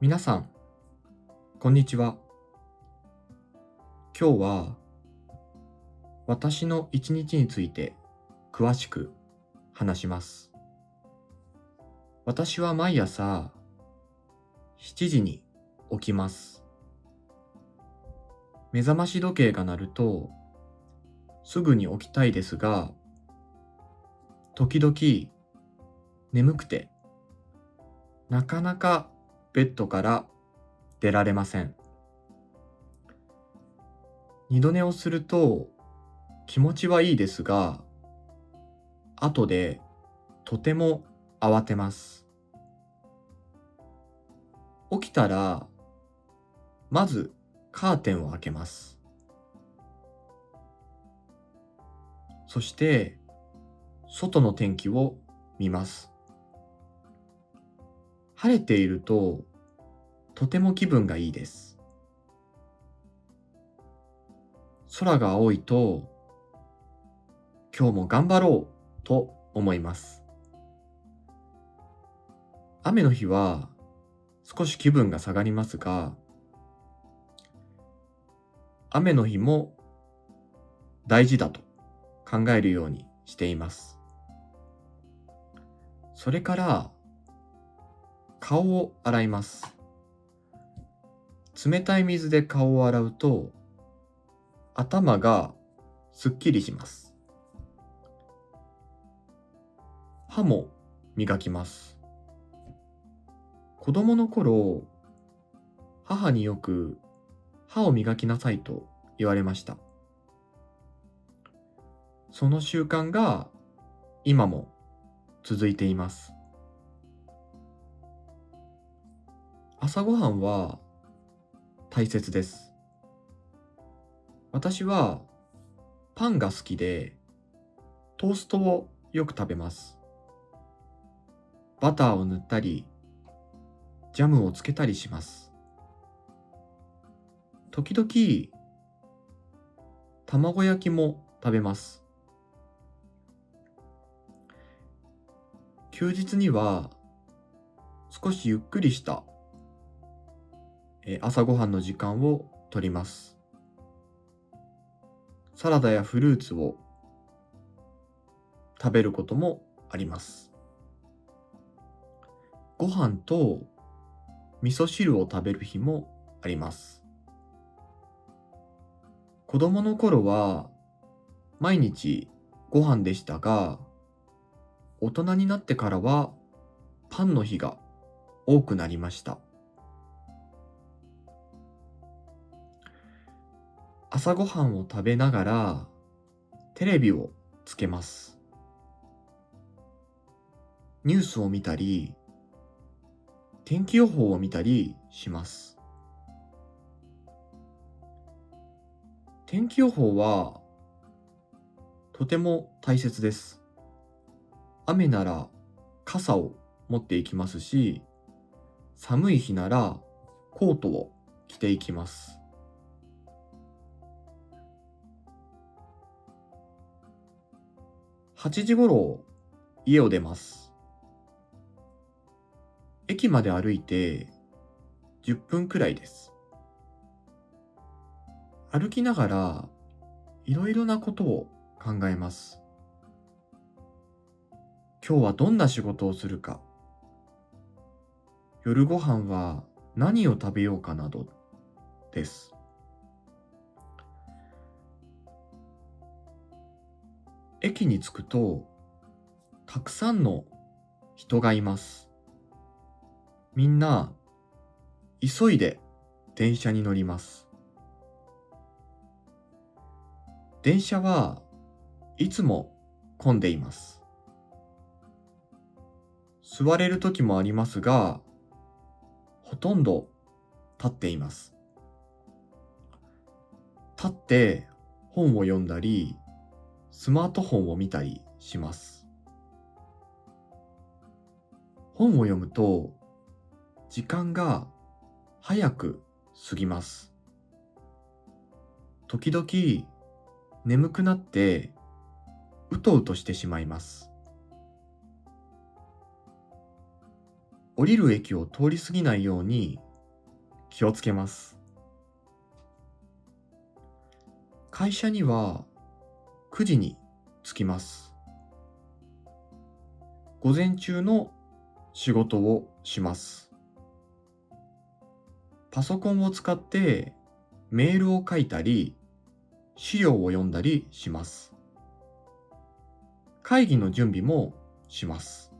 皆さん、こんにちは。今日は私の一日について詳しく話します。私は毎朝7時に起きます。目覚まし時計が鳴るとすぐに起きたいですが、時々眠くてなかなかベッドから出られません。二度寝をすると気持ちはいいですが、後でとても慌てます。起きたら、まずカーテンを開けます。そして、外の天気を見ます。晴れていると、とても気分がいいです。空が青いと、今日も頑張ろうと思います。雨の日は少し気分が下がりますが、雨の日も大事だと考えるようにしています。それから、顔を洗います。冷たい水で顔を洗うと、頭がすっきりします。歯も磨きます。子供の頃、母によく歯を磨きなさいと言われました。その習慣が今も続いています。朝ごはんは大切です。私はパンが好きで、トーストをよく食べます。バターを塗ったり、ジャムをつけたりします。時々、卵焼きも食べます。休日には少しゆっくりした朝ごはんの時間をとります。サラダやフルーツを食べることもあります。ご飯と味噌汁を食べる日もあります。子供の頃は毎日ご飯でしたが、大人になってからはパンの日が多くなりました。朝ごはんを食べながらテレビをつけます。ニュースを見たり、天気予報を見たりします。天気予報はとても大切です。雨なら傘を持っていきますし、寒い日ならコートを着ていきます。8時頃家を出ます。駅まで歩いて10分くらいです。歩きながらいろいろなことを考えます。今日はどんな仕事をするか、夜ご飯は何を食べようかなどです。駅に着くとたくさんの人がいます。みんな急いで電車に乗ります。電車はいつも混んでいます。座れる時もありますが、ほとんど立っています。立って本を読んだり、スマートフォンを見たりします。本を読むと時間が早く過ぎます。時々眠くなってうとうとしてしまいます。降りる駅を通り過ぎないように気をつけます。会社には9時に着きます。午前中の仕事をします。パソコンを使ってメールを書いたり、資料を読んだりします。会議の準備もします。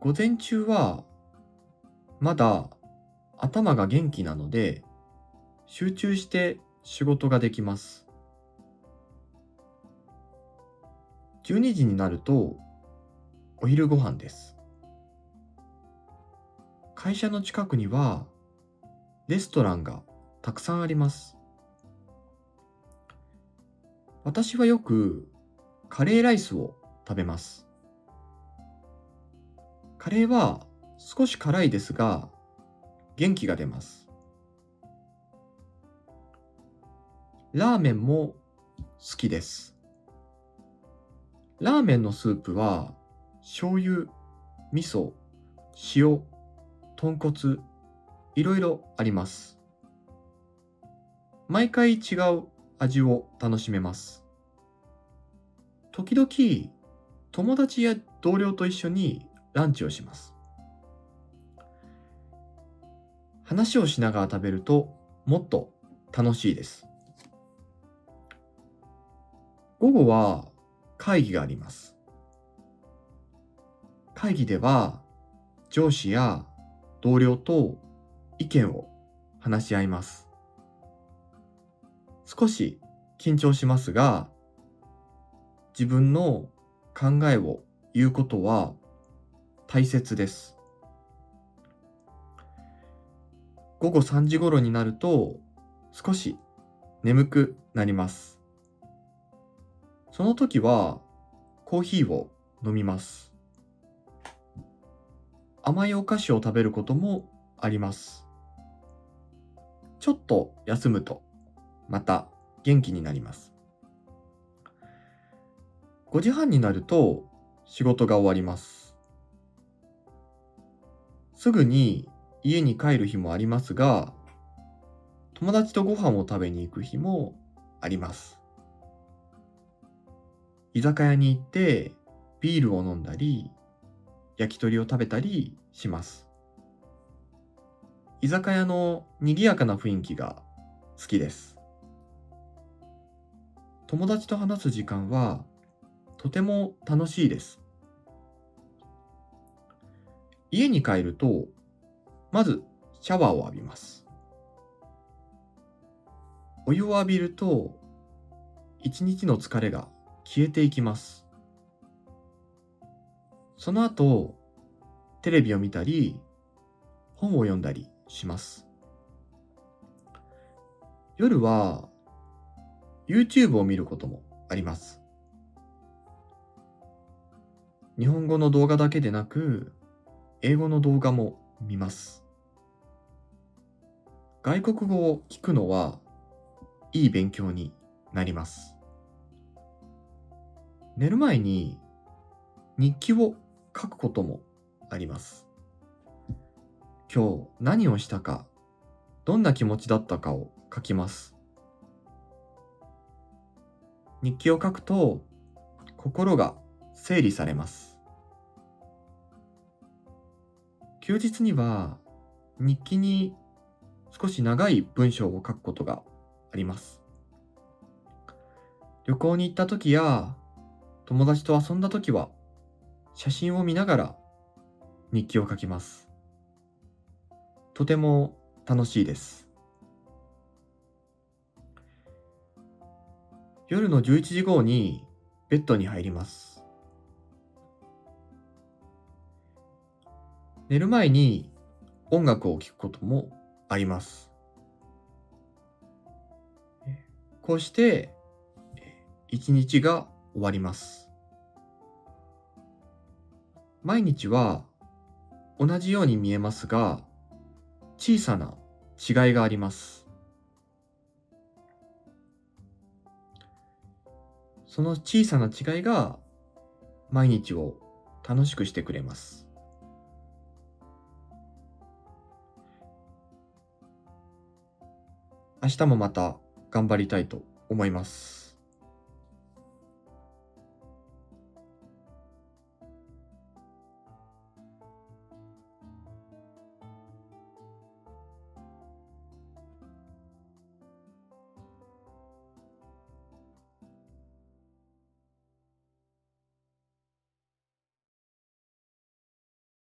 午前中はまだ頭が元気なので、集中して仕事ができます。12時になるとお昼ご飯です。会社の近くにはレストランがたくさんあります。私はよくカレーライスを食べます。カレーは少し辛いですが元気が出ます。ラーメンも好きです。ラーメンのスープは醤油、味噌、塩、豚骨、いろいろあります。毎回違う味を楽しめます。時々友達や同僚と一緒にランチをします。話をしながら食べるともっと楽しいです。午後は会議があります。会議では上司や同僚と意見を話し合います。少し緊張しますが、自分の考えを言うことは大切です。午後3時頃になると少し眠くなります。その時はコーヒーを飲みます。甘いお菓子を食べることもあります。ちょっと休むとまた元気になります。5時半になると仕事が終わります。すぐに家に帰る日もありますが、友達とご飯を食べに行く日もあります。居酒屋に行ってビールを飲んだり、焼き鳥を食べたりします。居酒屋の賑やかな雰囲気が好きです。友達と話す時間はとても楽しいです。家に帰ると、まずシャワーを浴びます。お湯を浴びると、一日の疲れが消えていきます。その後、テレビを見たり、本を読んだりします。夜は YouTube を見ることもあります。日本語の動画だけでなく、英語の動画も見ます。外国語を聞くのはいい勉強になります。寝る前に日記を書くこともあります。今日何をしたか、どんな気持ちだったかを書きます。日記を書くと心が整理されます。休日には日記に少し長い文章を書くことがあります。旅行に行った時や友達と遊んだ時は写真を見ながら日記を書きます。とても楽しいです。夜の11時頃にベッドに入ります。寝る前に音楽を聴くこともあります。こうして一日が終わります。毎日は同じように見えますが、小さな違いがあります。その小さな違いが毎日を楽しくしてくれます。明日もまた頑張りたいと思います。